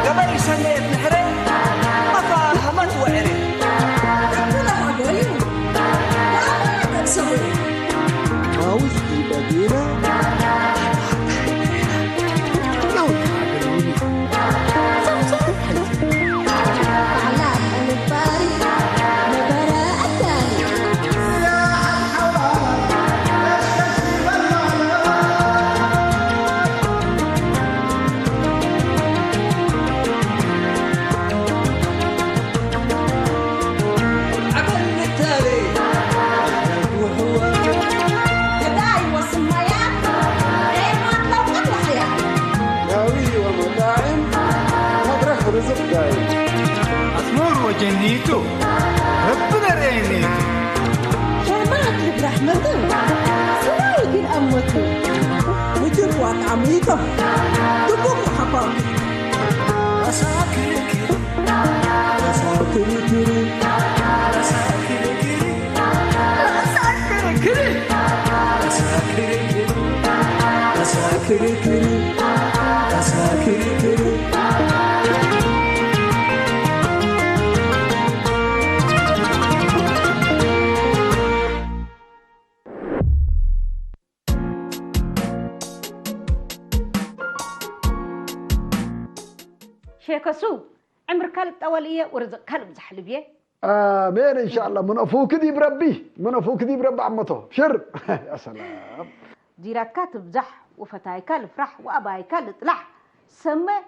قبل سنة نحرق أفاهمت وعرف ربنا حقويهم لا تنسوي عاوز يبقى أسمر وجنيتو ربنا رينيتو شرمات برحمته سوايقين أمته وجروا عميته تقوم حقاك أساكرك شيكسو عمر كالب أولية ورزق كالب زحلبية آمين إن شاء الله من أفوك دي بربي من أفوك دي برب عمته شر يا سلام ديرات كاتب زح وفتاي كالب فرح وأباي كالب طلع سمى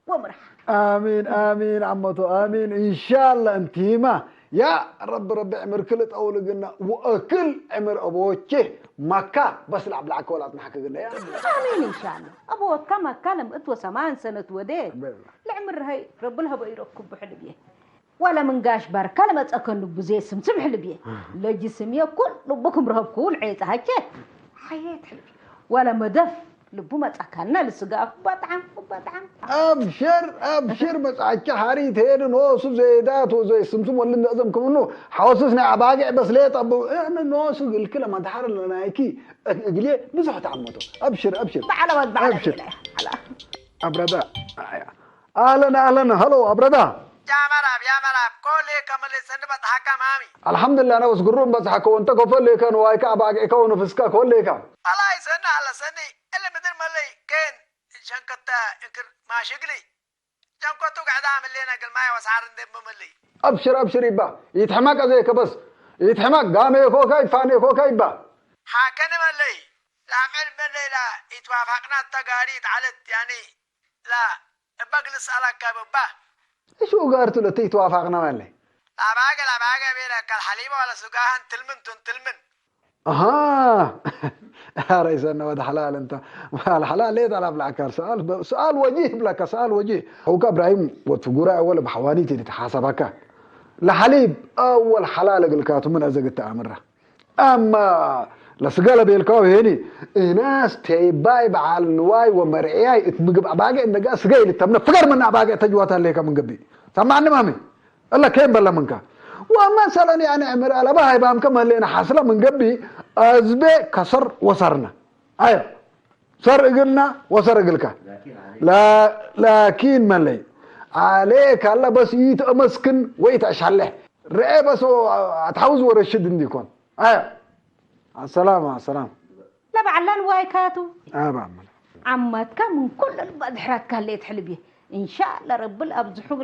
ومرح آمين آمين عمته آمين إن شاء الله أنتيما يا رب عمر كلت أول قلنا وأكل عمر أبوكي مكة بس لعب لعك ولا تنحكي قلنا يا آمين إن شاء الله أبوه كما كلم أتوى 8 سنة وديت العمر هاي رب لها بيركب بحلبيه ولا من قاش بار كلمة أكن بزي سمسم حلبيه لجي سميه كل لبكم رهب كل عيت هكذا حياة حلبيه ولا مدف لبو ما تأكلنا لسقاف بطعم أبشر بس عكا حريت هين نوسو زيدات وزي سمسم ولا نأزم كمنو حواسسنا عباقع بس ليه طب أنا نوسو الكلام ما تحرر لنا هيكي أقليه بزحت عمته أبشر على وقت على أبشر أبردا أهلا هلو أبردا يا مراب كل كمل سنة بتحكى مامي الحمد لله أنا وسقرون بس حكوا أنت كفل لي كان وايك أباقع كون فسكا كل لي كان الله يسنى على سنة اللي مدير ملي كين شنكتا إنكر ما شغلي شنكتو قاعد أعمل لنا قل ماي وسعر ندم ملي أبشر يبا يتحمق زيك بس يتحمق قام يكوكاي فاني يكوكاي با حاكن ملي لا عمل ملي لا يتوافقنا التقاريد على يعني لا بجلس على كببه شو قارتوا لتي توافقنا مالي لا باقي بينك الحليمة ولا سقاهن تلمن اها يا ريس انا ود حلال انت الحلال ليه طلب لك سؤال وجيه بلك سؤال وجيه هو ابراهيم وتفقرا اول بحوانيتي تحاسبك لحليب اول حلال قلكاتو من ازق التامره اما لسقاله بيلكاو هني ناس تيباي بعال نواي ومرعياي اتمقب اباقي انك اسقاي لتمنا فقر من اباقي تجواتها ليك من قبي سمعني مامي الله كيف بلا منك ومثلا يعني عمر على باهي بام كم هلينا حاصله من قبي ازبي كسر وصرنا ايوه صر قلنا وصر قلك لكن ملي عليك الله بس يتمسكن ويتعشله رأي بس اتحوز ورشد عندكم ايوه السلام لا بعلان وايكاتو بعمل عمتك من كل البدحرات كان لي تحلبيه ان شاء الله رب الاب زحوق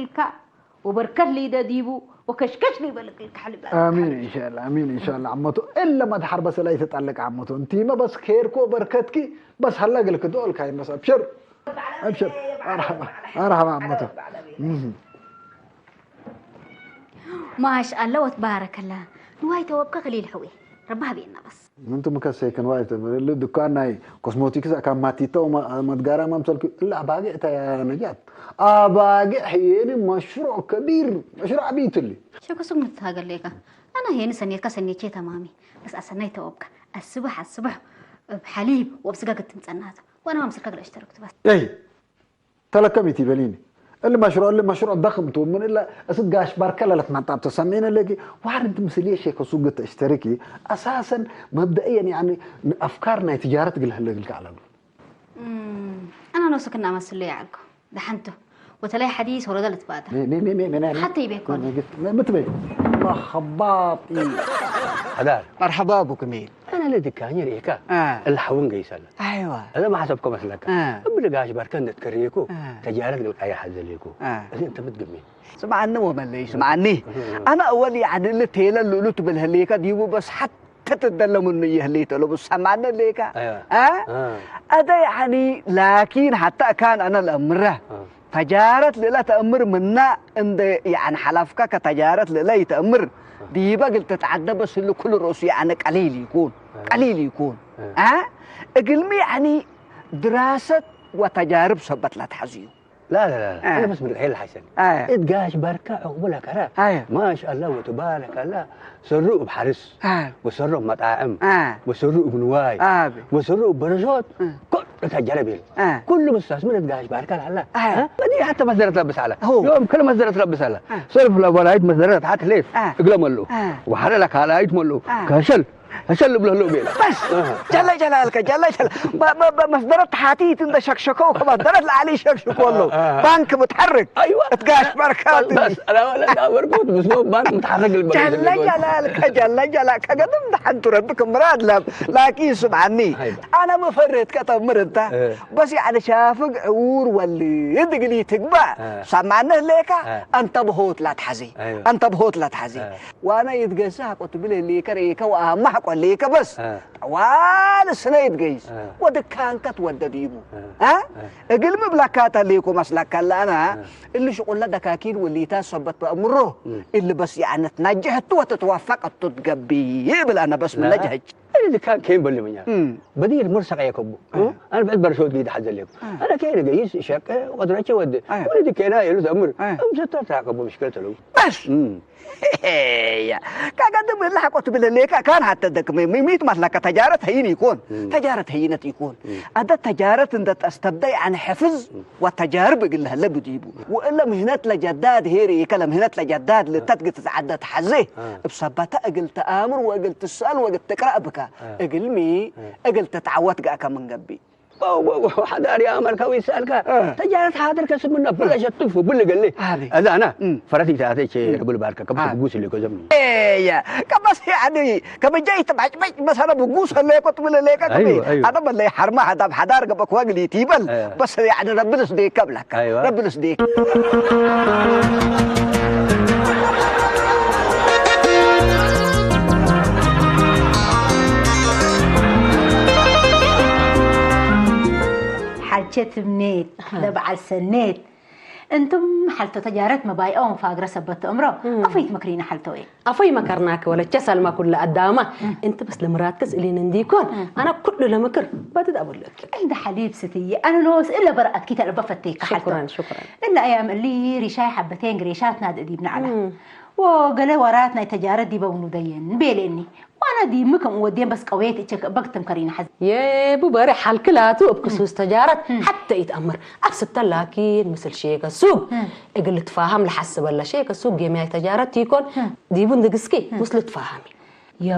وبركت لي داديبو وكشكش لي بالك الحلب امين ان شاء الله عمته الا ما تحر بس لا يتطلق عمته انتي ما بس خيركو بركتك بس هلا لك دول كاي بس ابشر مرحبا عمته ما شاء الله وتبارك الله نواي توبك قليل حوي ربها بينا بس انتم مكسيكن وايت اللي دكان ناي كوزموتيكس كان ماتيتو ما تقارا ما مسلك لا باقي يا نجات باقي حيني مشروع كبير مشروع بيت اللي شو كسوق متهاجر ليك انا هنا سنيه تمامي بس اسني توبك الصبح بحليب وبسقاقة تنصنات وانا ما مسكك اشتركت بس اي تلكمتي بليني اللي مشروع ضخم تو من الا اسقاش باركله لك ما تسمينا لقي وارد مسليه شيء كسوق تشتركي اساسا مبدئيا يعني افكارنا تجاره قال هلك على انا نوسكنا مسليه عليكم دحنته وتلاقي حديث ورا دلت بعد من حتى يبيكون متبي الله خباطي هذا مرحبا ابو كميل. انا اللي دكاني ريكا الحون قيسل ايوه هذا ما حسبكم مثلك بلقاش بركان تكريكو تجارك القايه حزليكو انت متقمين سمعني وملي سمعني انا اول يعني اللي تيلا اللولوت بالهليكا ديبو بس حتى تتدلم انه يهليته لو بس سمعنا ليكا هذا يعني لكن حتى كان انا الامره تجارة لا تأمر منا عند يعني حلفك كتجارة لا يتأمر دي بقى تتعدى بس اللي كل رؤوس يعني قليل يكون اقلمي يعني دراسة وتجارب سبت لا تحزيو لا انا بس من الحين الحسن اتقاش بركة عقبلها كرا ما شاء الله وتبارك الله سروا بحرس وسروا بمطاعم وسروا بنواي وسروا برجات كل تجارب كل مستثمر اتقاش بركة الله بدي حتى مصدر تلبس على يوم كل مصدر تلبس على صرف الولايات مصدر حتى ليف اقلم له وحرلك على ايت ملو كشل هشلب له بيلا بس جل جلالك مصدرت حاتي تند شكشكو مصدرت علي شكشكو له بنك متحرك ايوه اتقاش بركات بس انا بركوت بس بنك متحرك جل جلالك قدم دحنت ربك مراد لكن سمعني انا مفرد كتمر انت بس يعني شافك عور واللي يدقلي تقبع سمعنا ليك انت بهوت لا تحزي انت بهوت لا تحزي وانا يتقساك وتبلي ليك ريكا واهمك وليك بس طوال السنة يتقيس ودكان كتودى ديبو اقل مبلكات ليكو مسلك انا اللي شغل دكاكين واللي تاسبت بأمره اللي بس يعني تنجحت وتتوفق تتقبي بل انا بس من نجحت اللي كان كين بلي منيا بدير مرسق يكبو انا بعد برشوت قيد حزل لكم انا كين قيس شك ودرجه ود ولدي كينا يلو امر امسط تعقبوا مشكلته له بس يا كقدم الله قلت بالليك كان حتى دك ميت مثلك تجارة هين يكون تجارة هينة يكون هذا تجارة انت تستبدأ عن حفظ وتجارب قلها لا بجيبه والا مهنات لجداد هيري كلام مهنات لجداد اللي تتعدى تحزيه بسبتها اقل تآمر واقل تسأل واقل تقرأ بك اقل مي اقل تتعود قاك من قبي وحداري عمل كوي سألك تجارة حاضر كسب منا بلا شطف بلا قال لي هذا أنا فرتي تعطي شيء قبل بارك كم بقوس اللي كزمني إيه كم يعني كم جاي تبع بس أنا بقوس اللي كنت بلا ليك أنا بلا حرمة هذا حدار قبل كواجلي تيبل بس يعني ربنا صديق قبلك ربنا صديق حلشت منيت دبع السنيت انتم حلتو تجارت مبايعون فاقرا سبت امره افيت مكرينا حلتو ايه افي مكرناك ولا تسال ما كل قدامه انت بس لمراتكس اللي نديكون انا كل لمكر بدد اقول لك عند حليب ستي انا لوس الا برأت كي تلبى فتيك شكرا الا ايام اللي ريشاي حبتين قريشاتنا ديبنا على وقال وراتنا تجارت دي بونو دين بيلني وانا دي مكم ودين بس قويت بقتم كرينا حز يا بو باري حال كلاتو بكسوس تجارت حتى يتامر ابسط لكن مثل شيك السوق اقل تفاهم لحسب ولا شيك السوق جميع تجارت يكون دي بندقسكي وصل تفاهمي يا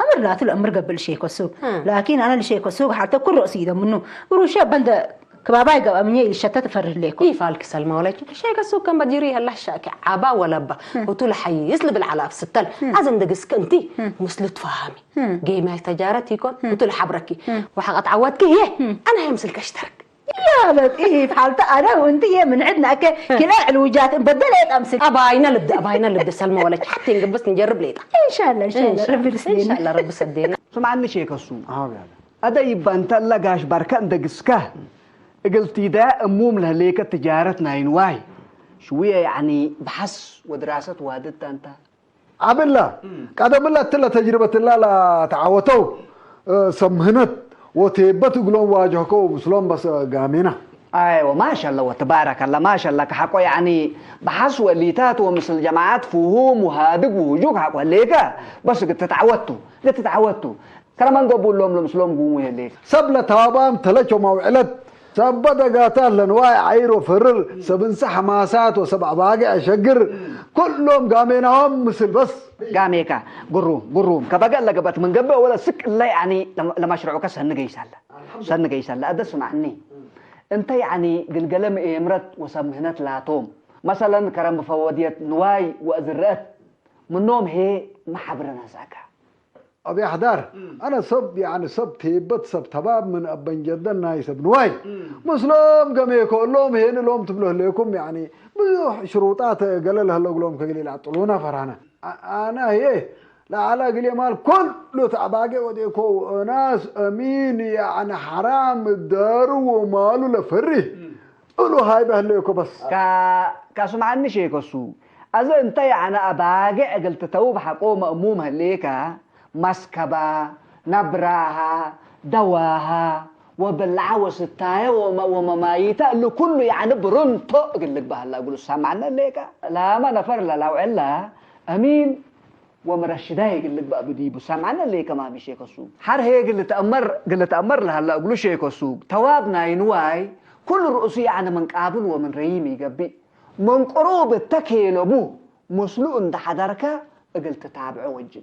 امر لا الامر قبل شيك السوق لكن انا اللي شيك السوق حتى كل راسي ده منه وروشا بند كباباي قبل مني الشتات فرج ليكم ايه فالك سلمى ولا شيك السوق كان بديري هلا شاك عبا ولا با وطول حي يسلب العلاف ستل ازن دقسك انتي مسل تفهمي جيمه تجارتي يكون وطول حبركي وحق تعودك هي انا همسلك اشترك يا بس ايه في حالته انا وانت من عندنا كلا الوجات بدلت امسك اباينا لبدا سلمى ولا حتى نقبس نجرب ليطه ان شاء الله ربي يسدينا ان شاء الله ربي يسدينا سمعني شيك السوق هذا يبقى انت لقاش بركان دقسكه قلتي ده أموم لهليك تجارة ناينواي شوية يعني بحث ودراسة وهدت أنت بالله قد بالله تلا تجربة الله لا تعوتوا سمهنت وتيبت قلون واجهكوا بسلام بس قامينة ايوه ما شاء الله وتبارك الله ما شاء الله حقو يعني بحث وليتات ومثل جماعات فهوم وهادق ووجوك حقو هليك بس قد تتعودتوا كلام نقول لهم المسلم قوموا هليك سبلة توابام تلجوا موعلت سبدا قاتل لنواي عيرو فرر سبنس حماسات وسبع باقي أشجر كلهم قامينهم مثل بس قاميكا قروم كبقى لقبت من قبل ولا سك الله يعني لما شرعوك سنة جيسالة أدس معني انت يعني قلقلم امرت وسمهنت لاتوم مثلا كرم فودية نواي وأذرات منهم هي ما حبرنا زكا أبي أحضر أنا صب يعني صب تيبت صب تباب من أبن جدنا يسب نواي مسلم قام يقول لهم هنا لهم تبلوه لكم يعني شروطات قال لها لهم كقليل عطلونا فرحنا أنا هي لا على قليل مال كل تعباقي وديكو ناس أمين يعني حرام الدار وماله لفره قولوا هاي بهليكو بس كاسمعني شيء كسو أذا أنت يعني أباقي قلت توب حقو مأموم هليكا مسكبة نبراها دواها وبالعوس التاية وممايتا اللي كله يعني برنطو قل لك بهلا أقول سامعنا ليكا لا ما نفر لا لو علا أمين ومرشداي قل لك بقى بديبو سامعنا ليكا ما بشي كسو حر هي قل تأمر لها لا أقول شيء كسو توابنا ينواي كل رؤسي يعني من قابل ومن ريمي قبي من قروب التكيل أبوه مسلوء ده حضرك قلت تتابعه وجه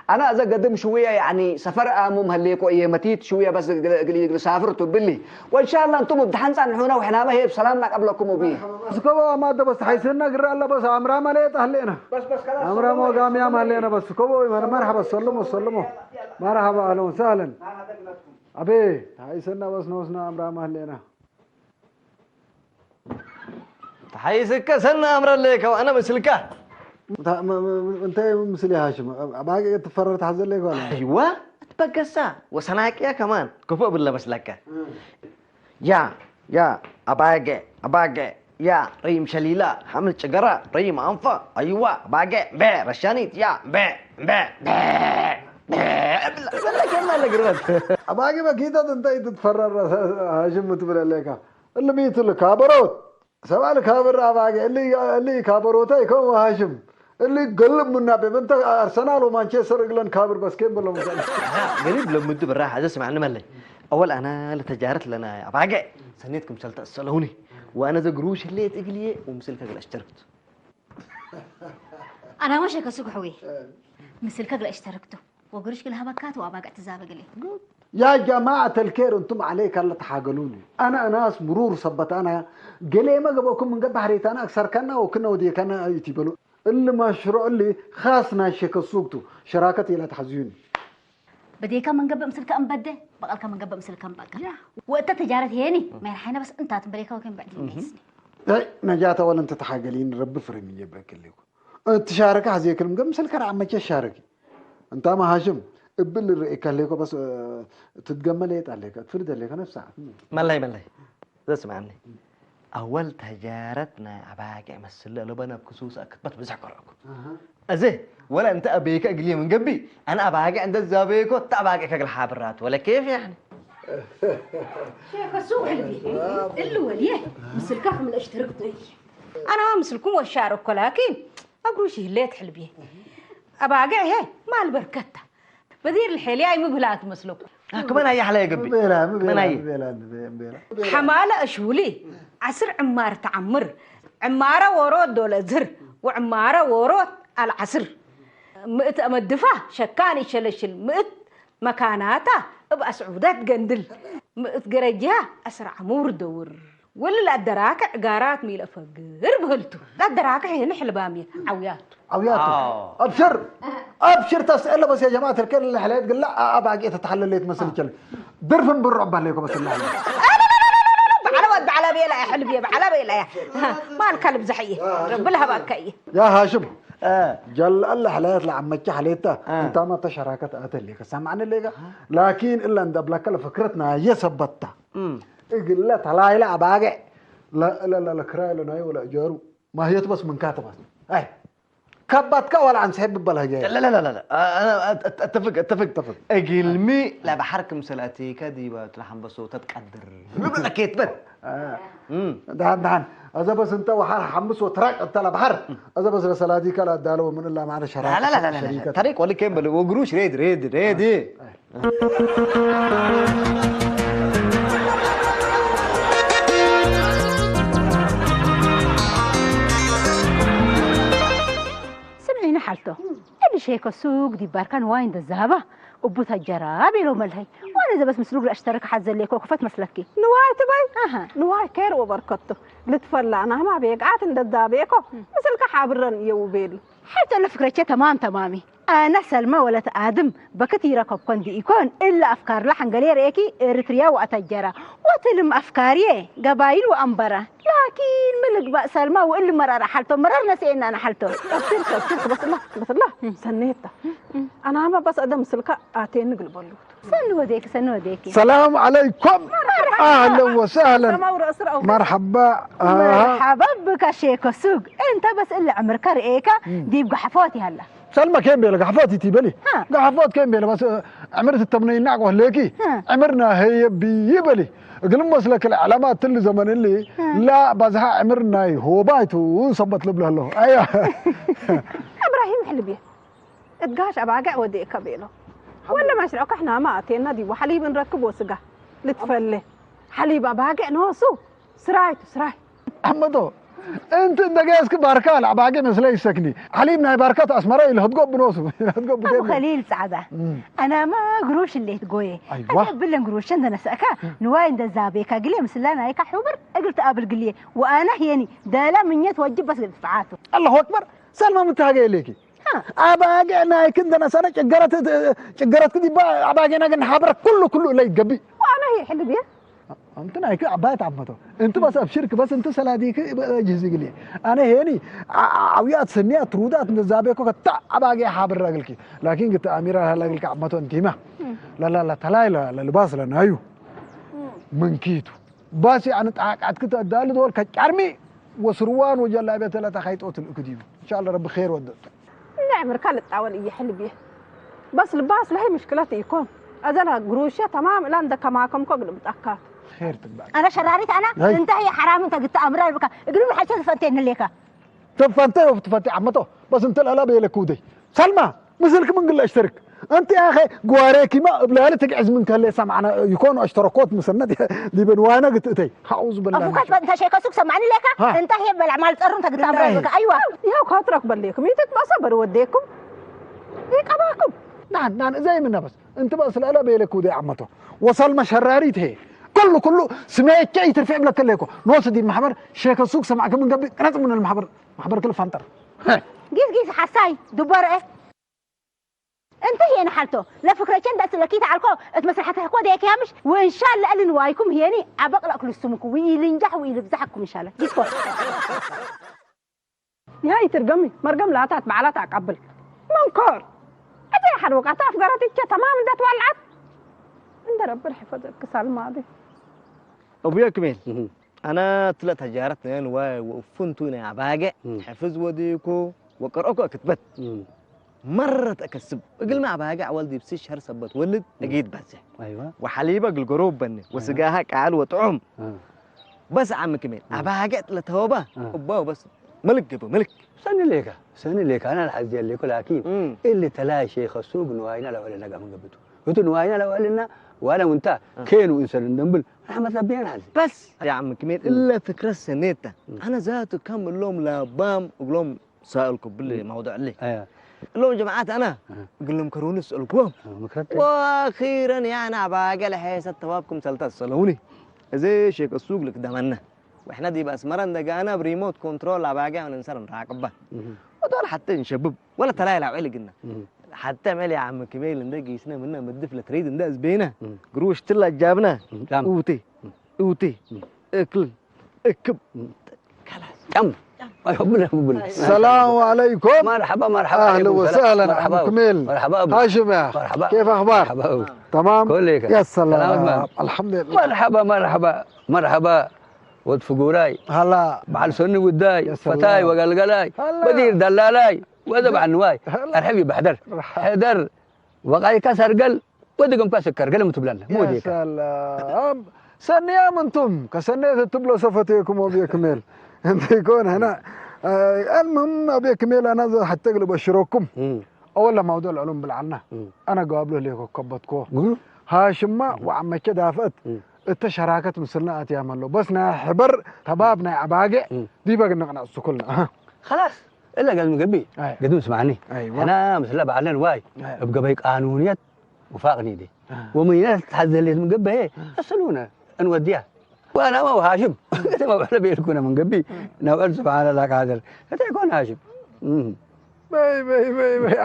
أنا إذا قدم شوية يعني سفر أمم هليكو أيامتيت شوية بس قليل سافرت باللي وإن شاء الله أنتم بتحنس عن هنا وإحنا ما هي بسلام لك قبلكم وبيه بس كوا ما ده بس حيسنا قرر الله بس عمرا ما ليه تهلينا بس خلاص عمرا ما قام يا مهلينا بس كوا مرحبا سلموا مرحبا أهلا وسهلا أبي حيسنا بس نوسنا عمرا ما هلينا حيسك سنة أمر لك وأنا مسلكه انت مثل يا هاشم باقي تفررت حزل لك ولا ايوه تبقسا وسناك يا كمان كفو بالله مسلكه يا اباقي يا ريم شليله حمل شجره ريم انفا ايوه باقي بي رشانيت يا بي بالله كما لقرت اباقي ما كده انت تتفرر هاشم تبل لك اللي بيت لك كابروت سوالك كابر اباقي اللي كابروتا يكون هاشم اللي قلب من نابي انت ارسنال ومانشستر انجلاند كابر بس كيف بالله مثلا قريب لما مد بالراحه هذا سمعنا ملي اول انا لتجارت لنا يا باقي سنيتكم سلطه الصلوني وانا ذا قروش اللي تقليه ومسلك قال اشتركت انا ماشي كسوق حوي مسلك قال اشتركته وقروش كلها بكات واباقي اعتزاب قال يا جماعة الكير انتم عليك الله تحاقلوني انا ناس مرور صبت انا قلي ما قبوكم من قبل حريت انا اكثر كنا وكنا ودي كنا يتبلو اللي مشروع اللي خاصنا الشيك السوقتو شراكتي لا تحزيوني بدي كم من قبل مسلك ام بده بقى كم من قبل مسلك ام بقى وقت تجارة هيني ما يرحينا بس انت تبريكا وكم بعدين جيسني نجاة ولا انت تحاقلين رب فرمي يبارك لكم تشارك هذيك المقام مسلك عم تشاركي انت ما هاشم ابل الرئيك عليكم بس تتجمل ايه عليك تفرد عليك نفسها ملاي ده سمعني اول تجارتنا اباقي امثل له بنا بخصوص اكبت بذكركم ازه ولا انت ابيك اقلي من قبي انا اباقي عند الزابيكو تاباقي كقل حابرات ولا كيف يعني شيخ السوق اللي وليه مسلكهم من اشتركتوا انا ما مسلكم وشارك لكن اقول شيء ليت حلبيه اباقي هي مال بركته بدير الحلياي مبلات مسلوك كمان هي حلايا قبي كمان هي حمالة أشولي عصر عمار تعمر عمارة ورود دولة زر وعمارة ورود العصر مئت أمدفة شكاني شلشل مئت مكاناتها ابقى سعودات قندل مئت قرجها أسرع عمور دور ولا الدراكة عقارات ميلا فقر بهلتو لا الدراكة هي نحل بامية عوياته أبشر تسأله بس يا جماعة الكل اللي حليت قال لا أباقي تتحلل لي تمثل كل درفن بالرعب عليكم بس الله على بيلا يا حلبي على بيلا يا ما الكلب زحيه رب لها بكيه يا هاشم جل الله حليت لعمك حليته انت ما تشاركت اتليك سمعني ليك لكن الا ان دبلك فكرتنا هي ثبتها قل لا طلع لا اباقي لا كراي لنا ولا اجارو ما هي بس من كاتبه اي كبتك ولا عن سحب بالهجاي لا انا اتفق اقلمي لا بحرك مسلاتي كدي بتلحم بصوت تتقدر بقول لك يتبت دهان اذا بس انت وحر حمس وترك انت لا بحر اذا بس رسالتي كلا دالو من الله معنا شراكه لا طريق ولا كمل وقروش ريد حالته اللي شيك السوق دي باركان واين الذهبة أبو تجرا بيلو ملهي وأنا إذا بس مسلوق أشترك حز اللي كوكفت مسلكي نواي تبي نواي كير وبركته لتفلع أنا ما بيقعد عند الدابيكو مثل كحابرن يوبيل حتى أنا فكرتي تمامي أنا سلمى ولا آدم بكثير كوكون دي يكون إلا أفكار لحن قليل ريكي إريتريا وأتجرا وتلم أفكاري قبائل وأنبرة لكن ملك بقى سلمى وإلا مرة حالته مرة نسينا أنا حالته أبصرك بس الله سنيته أنا ما بس أدم سلكة آتين نقلب اللوت سنو وديك السلام عليكم أهلا وسهلا مرحبا مرحبا بك شيكو سوق أنت بس إلا عمرك رئيكا دي بقى حفوتي هلا سلمى كم بيلا قحفاتي تيبلي قحفات كم بيلا بس عمرت التمنين نعقه ليكي عمرنا هي بيبلي قلنا مسلك العلامات اللي زمن اللي لا بزها عمرنا هو بايتو وصبت لبله الله ايوه ابراهيم حلبيه اتقاش اباقع وديك بيله ولا ما شرعك احنا ما اتينا دي وحليب نركب وسقه لتفله حليب اباقع نوصو سراي احمدو انت دقيسك باركال عباقي مثلي سكني حليبنا باركات اسمري اللي هتقوب بنوصو هتقوب ابو خليل سعده انا ما قروش اللي تقوي ايوه بالله قروش عندنا ساكا نواين ده زابيكا قلي مسلانا هيك حوبر قلت قابل قلي وانا هيني دالا من يتوجب بس دفعاته الله اكبر سلمى متهاجي ليكي عباقينا كندنا سنه شجرت كدي عباقينا نحبر كله لا يقبي وانا هي حلو بيه انت نايك عبايت عمته انت بس ابشرك بس انت سلاديك جهزي لي انا هيني عويات سنيات رودات نزابيكو كتا عباقي حابر راجلكي لكن قلت اميره هلاقلك عمته انت ما لا تلاي لا لباس لنا ايو من كيتو بس انا قعدت كنت ادال دول كعرمي وسروان وجلابيه ثلاثه خيطوت الكديم ان شاء الله رب خير ودت نعم ركال التعاون اي حل بيه بس لباس لهي مشكلتي يكون أزلها قروشة تمام لا عندك معكم كقل متأكد خير تبعك أنا شراريت أنا أنت هي حرام أنت قلت أمرار بك اقلوا حتى تفنتين ليك تفنتي عمته بس أنت الألا بيلكودي سلمى مثلك من قل اشترك أنت يا أخي قواريكي ما بلا تقعز منك اللي سمعنا يكونوا اشتراكات مسند دي بنوانا قلت إتي أعوذ بالله أفوكات أنت شيء كسوك سمعني ليك أنت هي بالأعمال تقرن أنت قلت أمرار بك أيوة يا خاطرك بليكم يتك ما صبر وديكم هيك أباكم نعم زي منا بس انت بس الألا بيلكودي عمته وصل مشراريت هي كله سمعت كي ترفع لك ليكو نوصل دي المحبر شيخ السوق سمعك من قبل قناة من المحبر كل فانتر قيس حساي دبار ايه انت هي حالته لا فكره كان ده لكيت على الكو اتمسحت هكو ديك يامش وان شاء الله قال نوايكم هيني ابقلق كل السمكم ويلنجح ويلبزحكم ان شاء الله ديسكو نهاية ترقمي مرقم لا تات بعلات عقبل منكر أجي حد وقعت أفقرتك تمام ده تولعت عند رب الحفظ الكسال الماضي أبويا كمين أنا طلعت هجارتنا وفنتونا عباقة حفظ وديكو وقرأكو كتبت مرة أكسب أقل ما عباقة والدي بسي شهر سبت ولد أجيد بس أيوة وحليبة القروب بني وسقاها كعال وطعم بس عم كمين عباقة طلعت هوبة أبوه بس ملك جبه ملك سني ليك أنا الحزي اللي كل لكن اللي تلاقي شيخ السوق نواينا لو علينا قام قبته قلت نواينا لو علينا وأنا وأنت كانوا إنسان ندمبل أحمد لبيان حزي بس يا عم كمين إلا فكرة سنيته أنا ذاته كم لهم لابام وقلهم سائلكم بالموضوع اللي لو جماعات أنا قل لهم كروني اسألكم وأخيرا يعني عباقة لحيث التوابكم سلطة صلوني زي شيخ السوق لك دمنا واحنا دي بس مرن دقانا بريموت كنترول عباقة وننسر نراقبه ودول حتى نشبب ولا تلاقي لو علي قلنا حتى مالي يا عم كميل ندق جيسنا منا مدفلة تريد ندق زبينا قروش تلا جابنا اوتي اكل اكب خلاص السلام عليكم مرحبا اهلا وسهلا عم كميل مرحبا هاشم يا مرحبا كيف اخبار تمام كلك يا سلام الحمد لله مرحبا ودفقوراي هلا بعد سني وداي فتاي وقلقلاي بدير دلالاي وذبح النواي ارحبي بحدر حدر وقاي كسر قل ودقم كسر قل متبلنا مو ديك يا سلام سنيام انتم كسنيت تبلو صفتيكم ابي كميل انت يكون هنا المهم ابي كميل انا حتى اقلب اشرككم اول موضوع العلوم بالعنه انا قابله ليكو كبتكو هاشم وعم كده فات انت شراكه مثلنا اتي عملوا بس حبر تبابنا عباقع دي بقى نقنع كلنا خلاص الا قال مقبي قدوم اسمعني أيوة. انا مثلا بعلن واي ابقى بيك قانونيات وفاقني دي ومن تحزن لي من قبل هي يصلونا نوديها وانا ما هو هاشم ما احنا بيكون من قبي نقول سبحان الله قادر يكون هاشم باي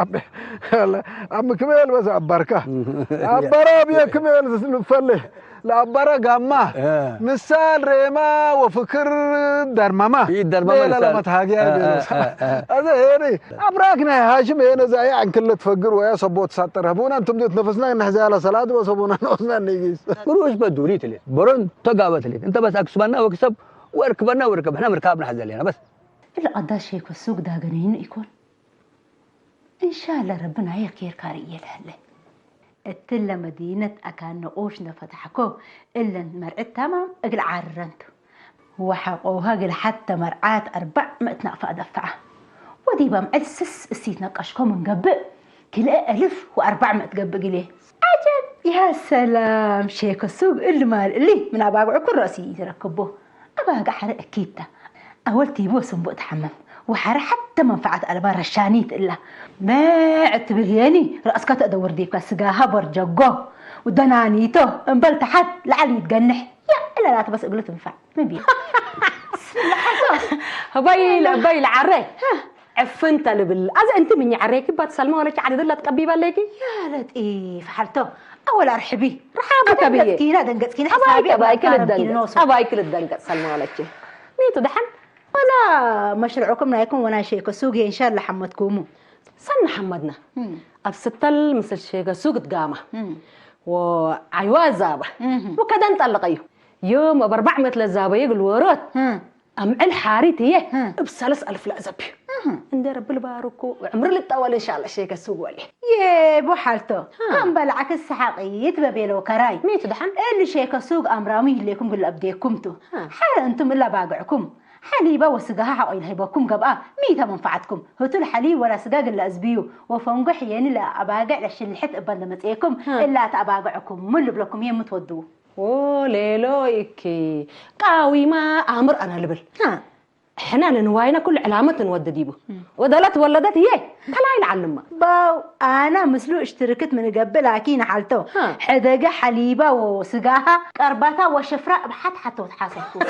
عم كميل بس عبركه عبره بيا كميل فله لعبره قامه مثال ريما وفكر درمما لا ما تهاجي هذا هيري عبراكنا هاشم هنا زي عن كل تفكر ويا صبوت ساتر هبونا انتم نفسنا نحزي على صلاه وصبونا نوصنا نيجيس قروش بدوري تلي برون تقابت لي انت بس اكسبنا واكسب واركبنا احنا مركبنا حزلينا بس إلا قضى شيء والسوق ده جنين يكون إن شاء الله ربنا يخير كاري يلهله التلة مدينة أكان نقوشنا فتحكو إلا المرعى تمام أقل عرنتو وحقوها قل حتى مرعات 400 نقفة أدفعها ودي بمعسس السيت نقشكو من قبل كل 1400 قبل قليه عجب يا سلام شيك السوق اللي مال اللي من أباقع كل رأسي يتركبوه أباقع حرق أكيد أول تيبو سنبوء تحمم وحرى حتى منفعة ألبار الشانيت إلا ما اعتبريني رأسك أدور ديك سقاها برجقو ودنانيتو انبل تحت لعلي يتجنح يا إلا لا بس قلت تنفع ما بيه هبايل عري عفنت لبل أنت من يعريك بتسلمي ولا تعدد لا تقبي بالك يا لد إيه فحلته أول أرحبي رحابك بيه كينا دنقت كينا حسابي أباي كل الدنقت سلمي ولا شيء مين تدحن ولا مشروعكم لا يكون وانا شيء كسوقي ان شاء الله حمدكم سن حمدنا ابستل مثل شيء سوق تقامه وعيواز زابه وكذا نطلقيه يوم ب 400 للزابه يقول ورود ام الحارتي هي بسلس الف لازبي عند رب البارك وعمر للطول ان شاء الله شيء كسوق ولي يا بو حالته كم بالعكس حقيت ببيلو كراي مين تدحن اللي شيء كسوق امرامي لكم قل ابديكمتو حال انتم الا باقعكم حليبة وسقاها حقين هيباكم قبقى ميتا منفعتكم هتو الحليب ولا سقاق اللي أزبيو وفنقح يعني لا أباقع لشلحت أبندمتيكم إلا تأباقعكم من لبلكم يمت ودو ليلو إكي قاوي ما أمر أنا لبل احنا نواينا كل علامة نودديبه ودلت ولدت هي تلاي العلمة باو انا مسلو اشتركت من قبل اكين حالته حدقة حليبة وسقاها قربتها وشفراء بحد حتى وتحاسبكم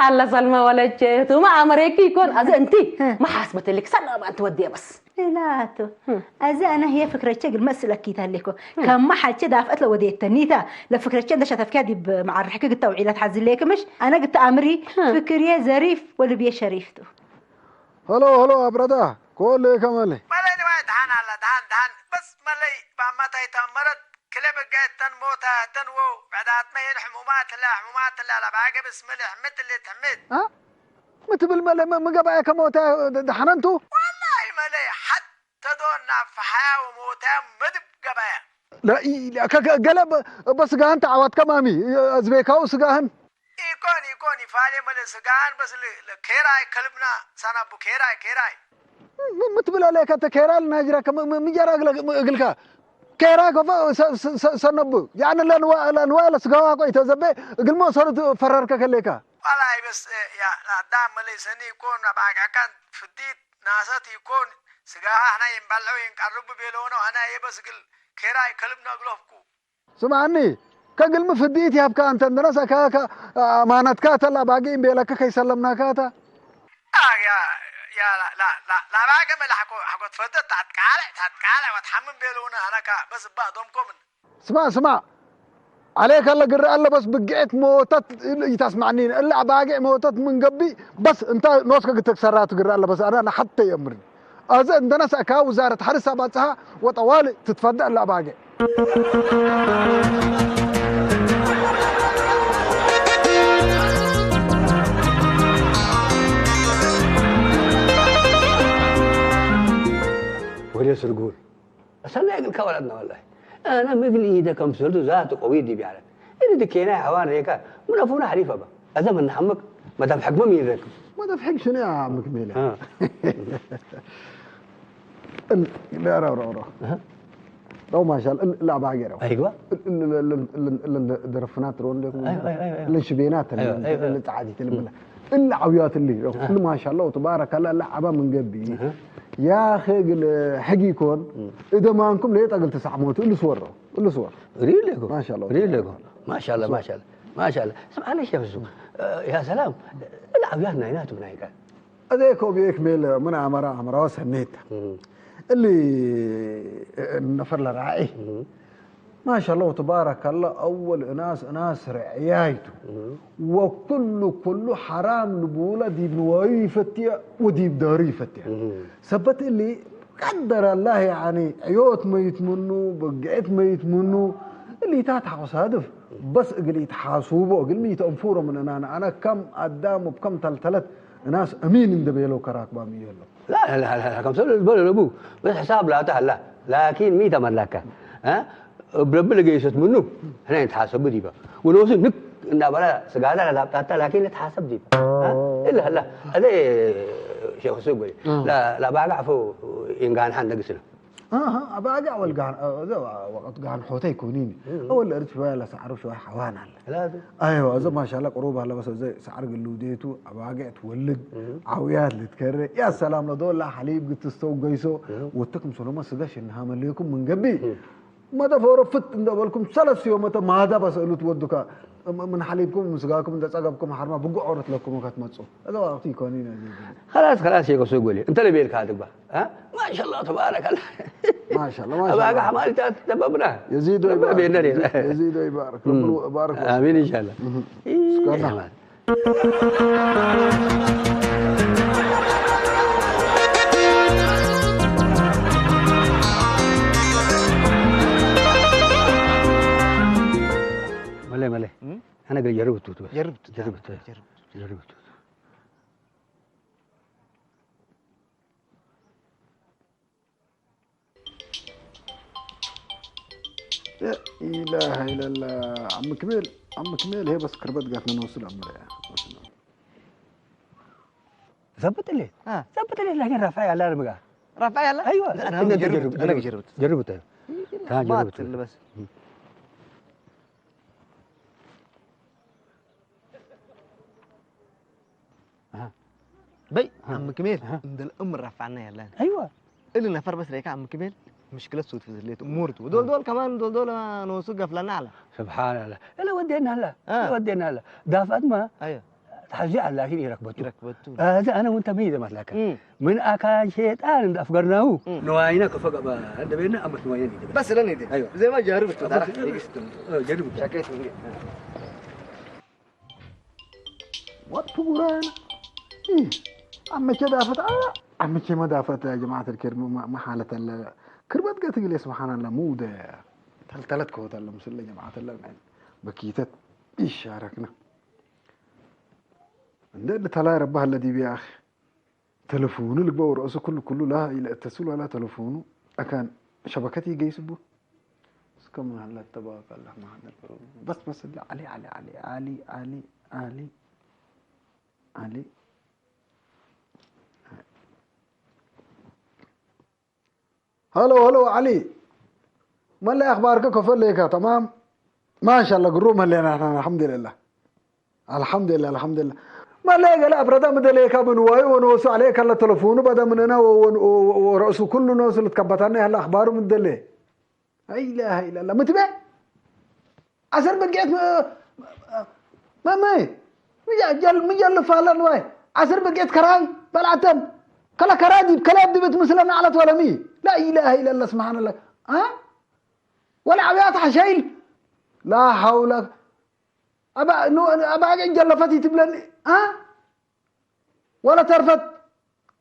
الله سلمى ولا جيتو ما امريكي يكون از انتي ما حاسبت لك سنة ما توديها بس لاتو از انا هي فكرة شغل مسلكيتها لكم كم ما حد كده دافعت له وديت تنيتا لفكرة كده شتفكادي مع الحقيقة التوعيلات حزل ليك مش انا قلت امري فكري ظريف ولا بيه شريفته هلو ابردا كل كمالي مالي واحد دهان على دهان بس مالي بما تيتمرت كلمة جاي تنموتا تنوو بعدات ما هي حمومات لا باقي بسم الله حمت اللي تحمد ها متى بالمال ما قبعي كموتا دحننتو والله مالي حتى دون نفحا وموتا مدب قبايا لا قلب بس قاهن تعوات كمامي ازبيكاو سقاهن يكوني فالي مالي سقاهن بس لكيراي كلمنا سنة بو كيراي متبل عليك انت كيرال ناجرك مجرى اقلك كيراك سنبو يعني الانواع لسقاها قوي تزبي قل ما صارت فررك كليك والله بس يا دام مالي سني يكون باقع كان فديت ناسات يكون سقاها احنا ينبلعوا ينقربوا بيلونه انا يبس قل كيراي كلمنا قلوفكو سمعني كقل مفديت يابك انت الناس كاكا امانتك تلا باقي بيلك كي سلمنا كاتا يا لا باقي ملا حكو تفضل تتكالع وتحمم بيلونه انا كا بس بقدمكم اسمع عليك الله قرأ الله بس بقيت موتت تسمعني الا باقي موتت من قبي بس انت نوسك تكسرات قرأ الله بس انا حتى يمرني از عندنا سكا وزاره حرس اباتها وطوالي تتفضل الا باقي ولا سرقول أصلا يقول كولدنا والله أنا مثل إيده كم سرد ذات قوي دي بيعرف إذا دكينا حوان ريكا منافونا حريفة بقى هذا من حمك ما دام حق ما مين ريكم ما دام حق شنو يا عم كميلة لا را لو ما شاء الله لا باقي رو أيوة الدرفنات رون لكم أيوة الشبينات اللي تعادي تلمنا العويات اللي ما شاء الله وتبارك الله لعبة من قبي يا اخي حقي يكون اذا ما انكم ليه تقل 900 اللي صوره اللي صور ريليكو ما شاء الله ريليكو ما شاء الله ما شاء الله ما شاء الله اسمع معلش يا فزو يا سلام العب يا ناينات ونايكا هذيك بيكمل من عمره سنيت اللي النفر الرعاي ما شاء الله تبارك الله اول ناس رعايته وكل حرام نبوله دي بنواي فتيا ودي بداري فتيا ثبت اللي قدر الله يعني عيوت ما يتمنوا بقعت ما يتمنوا اللي تاتح صادف بس قل يتحاسبوا قل ميت انفوره من انا كم قدام وبكم ثلاث ناس امين اندبيلو كراك بامي يلا لا كم سنه البول ابو بس حساب لا تهلا لكن ميت ملكه ها برب اللي جيست منه احنا نتحاسب ديبا ونوصل نك بلا سقاله لا بتاعتها لكن نتحاسب ديبا ها الا هلا هذا شيخ سوقي لا باقع فو ان كان حد قسنا باقع والقان وقت قان حوتي كونيني اول ارد شويه لا سعر شويه حوان لازم ايوه زي ما شاء الله قروبها لا بس زي سعر قلوديتو باقع تولد عويات اللي تكرر يا سلام لدول لا حليب قلت تستو قيسو وتكم سلوما سداش انها مليكم من قبي ما دفوروا فت ندبلكم 3 يوم متى ما هذا بس قالوا تودك من حليبكم مسقاكم من تصقبكم حرمه بقوا عورت لكم وقت ما تصو هذا وقتي كونين خلاص شيخ سوقي انت اللي بيلك هذا بقى ها ما شاء الله تبارك الله ما شاء الله ما شاء الله ابغى حمالتها تدببنا يزيد ويبارك يزيد ويبارك ربنا يبارك امين ان شاء الله شكرا ملي انا قال جربت لا اله الا الله عم كميل هي بس كربت قالت نوصل عمرها ثبت لي لكن رفعي على رمقه رفعي على ايوه انا جربت جربت بس بي عم كميل عند الام رفعنا يلا ايوه اللي نفر بس ريك عم كميل مشكله سود في زليت امورته ودول كمان دول نوصل قفلنا على سبحان الله لا ودينا هلا دافعت ما ايوه تحزع لكن يركبته هذا انا وانت ميده مثلك من اكان شيطان افقرناه نواينك فوق هذا بينا اما نوايني بس لا نيدي ايوه زي ما جربت جربت شكيت وطوران عم كذا دافت عم ما دافت يا جماعه الكرم ما حاله كربت قالت لي سبحان الله مو ده ثلاث كوت الله مسلم يا جماعه الله بكيتت ايش شاركنا عندنا تلاقي ربها الذي بيا اخي تلفونه اللي بقى راسه كله لا الى اتصلوا على تلفونه اكان شبكتي جيسبه كم هلا تبارك الله ما عندنا بس علي هلو علي ما اللي اخبارك كفل لك تمام ما شاء الله قروم اللي انا الحمد لله ما لا لا بردا مدليك من واي ونوس عليك الله تلفونه بدا من انا وراسه كله ناس اللي تكبتنا هلا اخباره مدلي لا اله الا الله متبع عسر بقيت ما مجل فالن واي عسر بقيت كراي بلعتم كلا كرادي بكلاب دي مثلنا على ولمي لا اله الا الله سبحان الله ولا عبيات حشيل لا حول ابا جلفتي تبلني ولا ترفض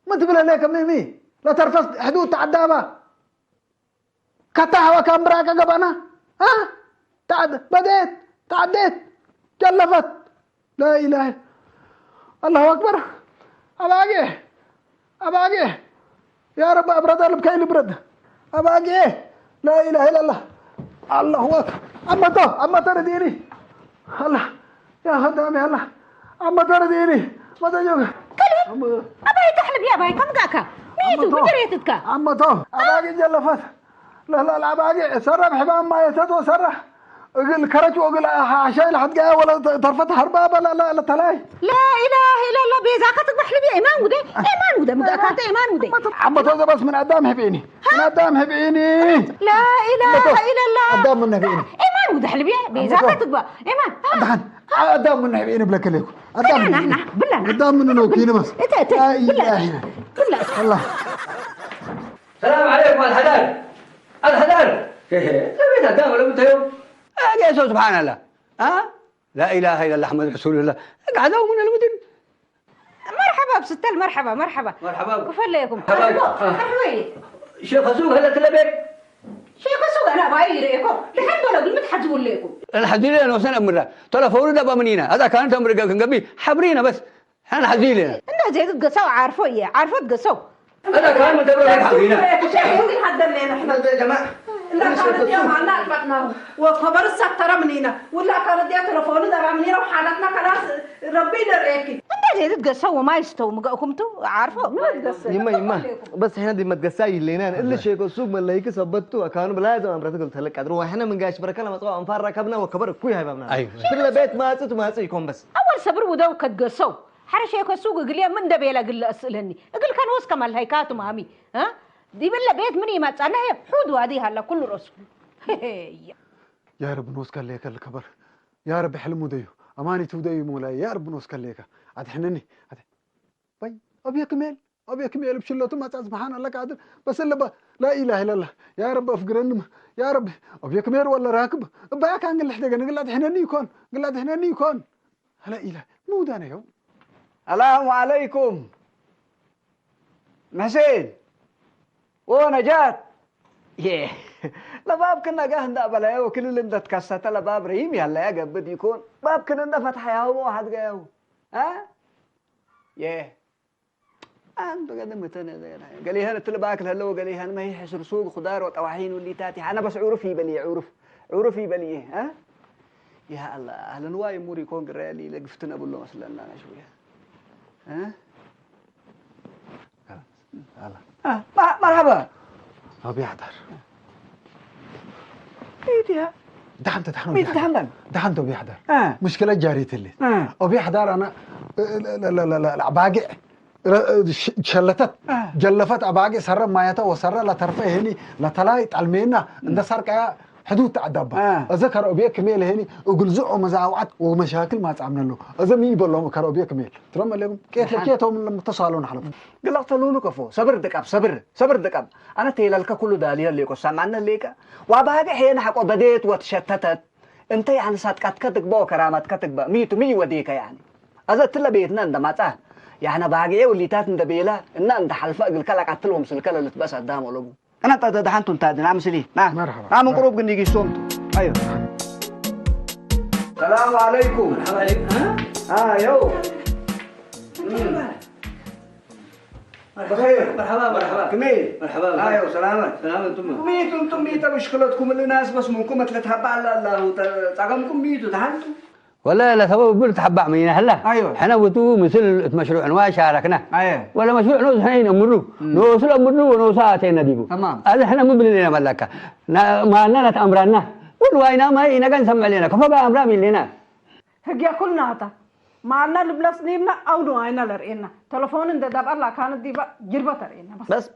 ما تبلى لك ميمي لا ترفض حدود تعدابا كتاها وكان براك قبنا بديت تعديت جلفت لا اله الله اكبر اباقي يا رب ابرد البكاي البرد اباقي لا اله الا الله الله اكبر اما ترديني الله يا خدامي الله اما ترديني ما تجوك كلي اباي تحلب يا باي كم قاكا ميتو بجريتك اما اباقي جلفت لا اباقي سرح حبان ما يتد وسرح الكرج وقل عشان لحد جاي ولا طرفت حربابه لا تلاي لا اله الا الله بيزاك تذبح لي ما وده إيمان وده مدأكات إيمان وده عبط هذا بس من قدام هبيني من قدام هبيني لا إله إلا الله قدام من هبيني إيمان وده حلبية بيزاك تبقى إيمان دحن قدام من هبيني بلا كليكم قدام نحن بالله قدام من نوكيني بس لا إله بالله الله السلام عليكم الحلال الحلال لمين قدام ولا انت يوم قيسوا سبحان الله لا اله الا الله محمد رسول الله قعدوا من المدن مرحبا بستل مرحبا مرحبا كيف عليكم مرحبا شيخ سوق هلا تلبك شيخ سوق انا بايريكم لحد ولا قلت حجبوا لكم الحديد لنا وسنه امرا تلفون دبا منينا هذا كانت امر كان قبي حبرينا بس احنا حديد لنا انت زي تقصوا عارفه ايه عارفه تقصوا هذا كان مدبر حبرينا شيخ يمكن حد لنا احنا يا جماعه لا كانت يوم عنا عرفتنا وخبر السكترة منينا ولا كانت يا تلفون دبا منينا وحالتنا خلاص ربنا ريكي انت زي تقصوا ما يستووا مقاكمتوا عارفه يما بس احنا دي ما تقساي لنا الا شيء السوق من اللي كسبتوا كانوا بلازم امرتك قلت لك ادرو احنا من قاش بركه ما طبعا فار ركبنا وكبر كوي هاي بابنا ايوه في البيت ما يكون بس اول صبر ودو كتقصوا حرشيك السوق قال من دبيلا قال اسالني قال كان وسك مال هيكاتو مامي ها دي بلا بيت مني ما تصنع حود وادي هلا كل رسول يا رب نوسك ليك الكبر يا رب حلمو ديو اماني توديو مولاي يا رب نوسك ليك عاد حنني باي ابي كميل بشلته ما سبحان الله قادر بس الا لا اله الا الله يا رب افقرن يا رب ابي كميل ولا راكب باك ان اللي حدقنا قلت حنني يكون قلت حنني يكون لا اله مو دانا يوم السلام عليكم محسين ونجات يه لباب كنا قهنا بلا وكل اللي انت تكسته لباب ريم يلا يا قبل يكون باب كنا فتح يا هو واحد جاو يه انت قد متنا قال لي هنا تلباك هلا وقال لي هنا ما هي حسر سوق خضار وطواحين واللي تاتي انا بس عرفي بلي عرفي بلي يا الله اهلا واي موري كون قرالي لقفتنا ابو الله مثلا انا شويه مرحبا ابي احضر ايديها دحنت ابي احضر مشكله جاريت اللي ابي احضر انا لا باقي شلتت جلفت اباقي سر مايته وسر لا ترفه هني لا تلاي طلمينا عند سرقه حدود تعدبا اذكر ابي كميل هني وقلزعوا مزاوعات ومشاكل ما تعمل له اذا مي بلهم كر ابي كميل ترى لهم كيتهم لما اتصالون حلف قلت له كفو صبر دقاب انا تيلالك كل داليا ليكو سمعنا ليك واباقي حين حق بديت وتشتتت انت يعني صدقتك تكبو كرامتك تكبا مي وديك يعني اذا تلا بيتنا اندماطه يعني باقي واللي تات ندبيله ان انت حلفه قل كلا قتلهم سلكله اللي تبس قدام ولو انا تدحنتوا انت نعم سلي مرحبا نعم قروب قنيجي صومتوا ايوه السلام عليكم مرحبا عليك يو بخير مرحبا كميل مرحبا ايوه سلامات انتم ميتة مشكلتكم اللي ناس بس منكم تلتهبع الله تعقمكم ميتوا تحنتوا ولا لا سبب بقول تحبع مننا هلا ايوه احنا وتو مثل مشروع انواع شاركنا ايوه ولا مشروع نوز احنا نمروا نوصل امروا ونوصاتين نديبو تمام هذا احنا مو بلنا ملكه ما لنا امرنا والواينا ما هي نقن سمع لنا كفى امر من لنا هجي كلنا هذا معنا لبلس نيمنا او نوعنا لرئينا تلفون انت داب الله كانت دي جربة ترئينا بس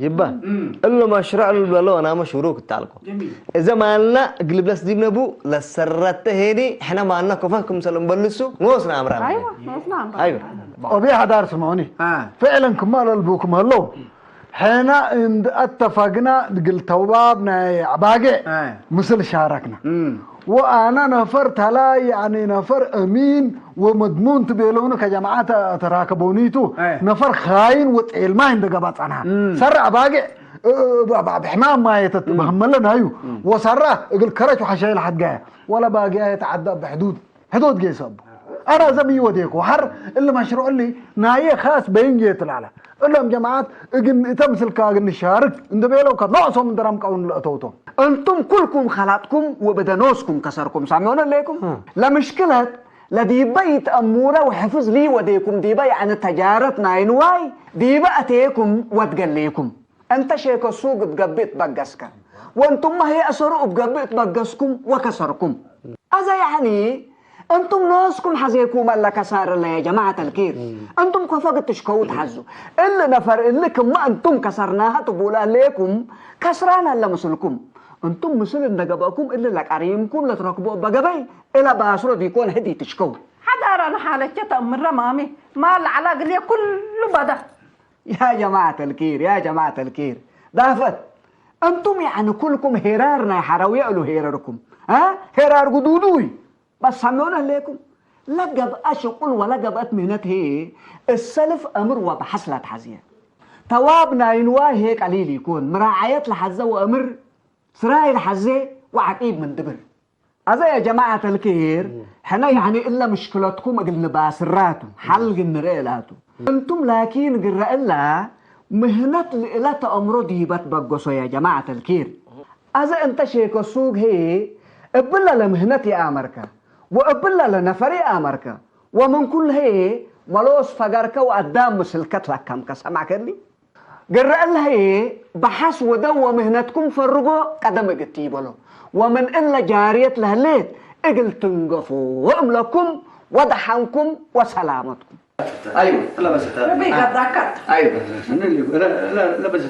يبا اللي مشروع البلو انا مشروع كتالكم جميل اذا ما لنا قلب لس دي نبو لسرت هيني احنا ما لنا كفاكم سلام بلسو نوصنا امر ايوه نوصنا امر ايوه ابي حضر سمعوني فعلا كمال البوكم الله حين عند اتفقنا قلت توبابنا باقي مثل شاركنا وانا نفرت هلا يعني نفر امين ومضمون تبيلونه كجماعه تراكبونيتو نفر خاين وتعيل ما عند قبط عنها سرع باقي بحمام ما يتبهملنا ايو وسرع يقول كرش وحشايل حد جاي ولا باقي يتعدى بحدود جيسب انا زمي وديك وحر اللي مشروع اللي نايه خاص بين جيت العلا لهم جماعات اجن تمثل كاغن نشارك اند بيلو كنوصهم درام كون لاتوتو انتم كلكم خلاتكم وبدنوسكم كسركم سامعون ليكم لا مشكله لدي بيت اموره وحفظ لي وديكم دي بي عن تجارت ناينواي دي باتيكم وتقليكم انت شيك السوق بقبيت بقسك وانتم ما هي اسروا بقبيت بقسكم وكسركم هذا يعني انتم ناسكم حزيكم الا كسار الله يا جماعه الكير انتم كفقت تشكوا تحزوا اللي نفر لكم ما انتم كسرناها تقول عليكم كسرانا الا مثلكم انتم مثل النقبكم اللي لك عريمكم لا تركبوا بقبي الى باسرو بيكون هدي تشكوا حدا انا حالتي تأمر مامي ما العلاقه لي كله بدا يا جماعه الكير يا جماعه الكير دافت انتم يعني كلكم هرارنا حراوي له هراركم ها هرار قدودوي بس سمعونا ليكم لقب اشقل ولقب اتمنت هي السلف امر وبحصلت حزيه توابنا ينواه هيك قليل يكون مراعية لحزه وامر سراي الحزه وعقيب من دبر هذا يا جماعه الكير حنا يعني الا مشكلتكم اقل باسراتو حلق النريلاتو انتم لكن قرأ الا مهنة لا تأمرو ديبت بقصو يا جماعة الكير هذا انت شيك السوق هي ابلا لمهنتي امريكا وابلا لنفري امريكا ومن كل هي ملوس فقرك وقدام مسلكت لك كم كسمع كلي قرأ لها هي بحث ودو مهنتكم فرقوا قدم قتيبلو ومن إلا جارية لهليت اقل تنقفوا واملكم ودحنكم وسلامتكم ايوه لا بس ربي قدرك ايوه لا بس